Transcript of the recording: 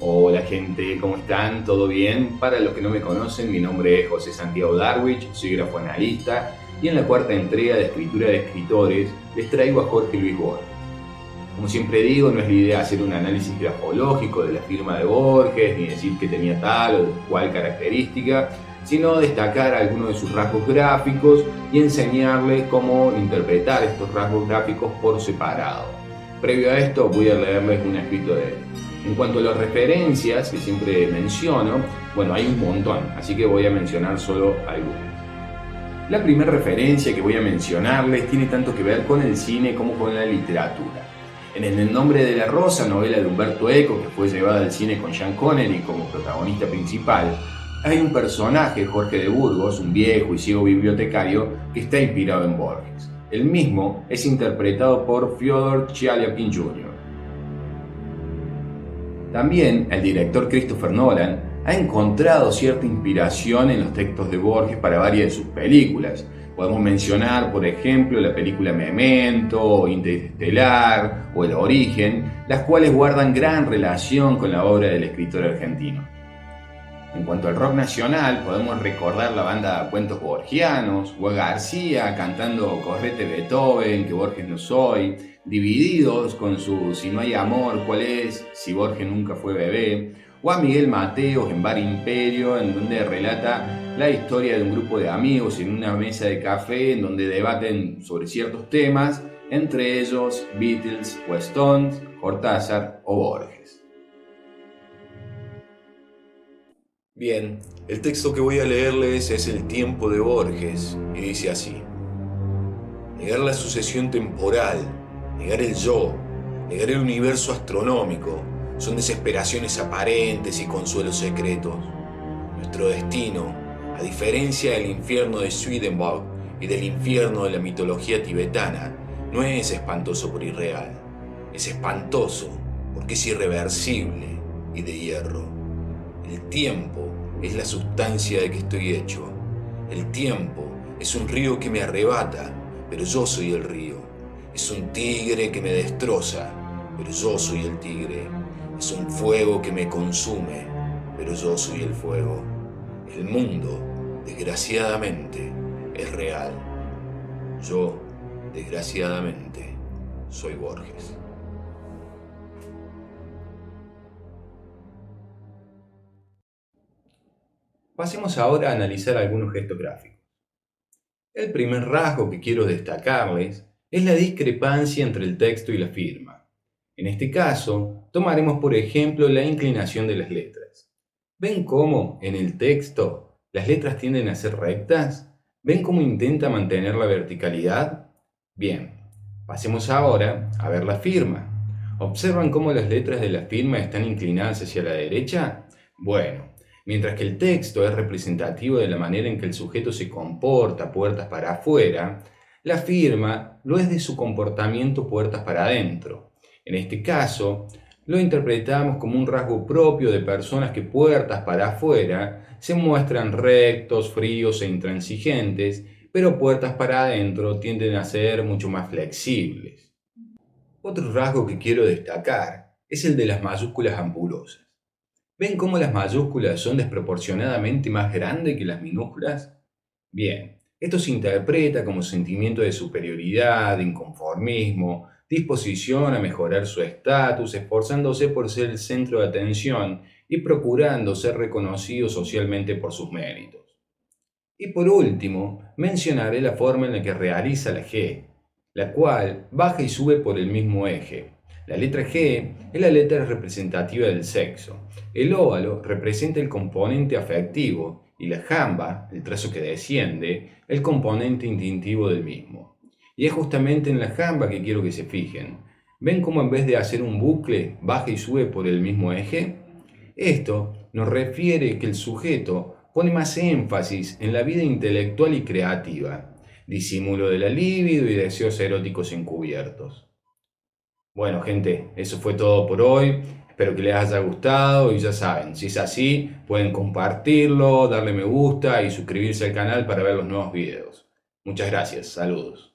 Hola gente, ¿cómo están? ¿Todo bien? Para los que no me conocen, mi nombre es José Santiago Darwich, soy grafoanalista y en la cuarta entrega de Escritura de Escritores les traigo a Jorge Luis Borges. Como siempre digo, no es la idea hacer un análisis grafológico de la firma de Borges, ni decir que tenía tal o cual característica, sino destacar algunos de sus rasgos gráficos y enseñarles cómo interpretar estos rasgos gráficos por separado. Previo a esto voy a leerles un escrito de él. En cuanto a las referencias que siempre menciono, bueno, hay un montón, así que voy a mencionar solo algunas. La primera referencia que voy a mencionarles tiene tanto que ver con el cine como con la literatura. En El nombre de la rosa, novela de Umberto Eco, que fue llevada al cine con Sean Connery como protagonista principal, hay un personaje, Jorge de Burgos, un viejo y ciego bibliotecario, que está inspirado en Borges. El mismo es interpretado por Fyodor Chaliapin Jr. También el director Christopher Nolan ha encontrado cierta inspiración en los textos de Borges para varias de sus películas. Podemos mencionar, por ejemplo, la película Memento, Interestelar o El Origen, las cuales guardan gran relación con la obra del escritor argentino. En cuanto al rock nacional, podemos recordar la banda Cuentos Borgianos, o a García cantando Correte Beethoven, que Borges no soy, Divididos con su Si no hay amor, ¿cuál es? Si Borges nunca fue bebé, o a Miguel Mateos en Bar Imperio, en donde relata la historia de un grupo de amigos en una mesa de café en donde debaten sobre ciertos temas, entre ellos Beatles o Stones, Cortázar o Borges. Bien, el texto que voy a leerles es El tiempo de Borges y dice así. Negar la sucesión temporal, negar el yo, negar el universo astronómico, son desesperaciones aparentes y consuelos secretos. Nuestro destino, a diferencia del infierno de Swedenborg y del infierno de la mitología tibetana, no es espantoso por irreal, es espantoso porque es irreversible y de hierro. El tiempo es la sustancia de que estoy hecho. El tiempo es un río que me arrebata, pero yo soy el río. Es un tigre que me destroza, pero yo soy el tigre. Es un fuego que me consume, pero yo soy el fuego. El mundo, desgraciadamente, es real. Yo, desgraciadamente, soy Borges. Pasemos ahora a analizar algunos gestos gráficos. El primer rasgo que quiero destacarles es la discrepancia entre el texto y la firma. En este caso, tomaremos por ejemplo la inclinación de las letras. ¿Ven cómo en el texto las letras tienden a ser rectas? ¿Ven cómo intenta mantener la verticalidad? Bien, pasemos ahora a ver la firma. ¿Observan cómo las letras de la firma están inclinadas hacia la derecha? Bueno, mientras que el texto es representativo de la manera en que el sujeto se comporta puertas para afuera, la firma lo es de su comportamiento puertas para adentro. En este caso, lo interpretamos como un rasgo propio de personas que puertas para afuera se muestran rectos, fríos e intransigentes, pero puertas para adentro tienden a ser mucho más flexibles. Otro rasgo que quiero destacar es el de las mayúsculas ambulosas. ¿Ven cómo las mayúsculas son desproporcionadamente más grandes que las minúsculas? Bien, esto se interpreta como sentimiento de superioridad, de inconformismo, disposición a mejorar su estatus, esforzándose por ser el centro de atención y procurando ser reconocido socialmente por sus méritos. Y por último, mencionaré la forma en la que realiza la G, la cual baja y sube por el mismo eje. La letra G es la letra representativa del sexo. El óvalo representa el componente afectivo y la jamba, el trazo que desciende, el componente instintivo del mismo. Y es justamente en la jamba que quiero que se fijen. ¿Ven cómo en vez de hacer un bucle, baja y sube por el mismo eje? Esto nos refiere que el sujeto pone más énfasis en la vida intelectual y creativa, disimulo de la libido y deseos eróticos encubiertos. Bueno, gente, eso fue todo por hoy. Espero que les haya gustado y ya saben, si es así, pueden compartirlo, darle me gusta y suscribirse al canal para ver los nuevos videos. Muchas gracias, saludos.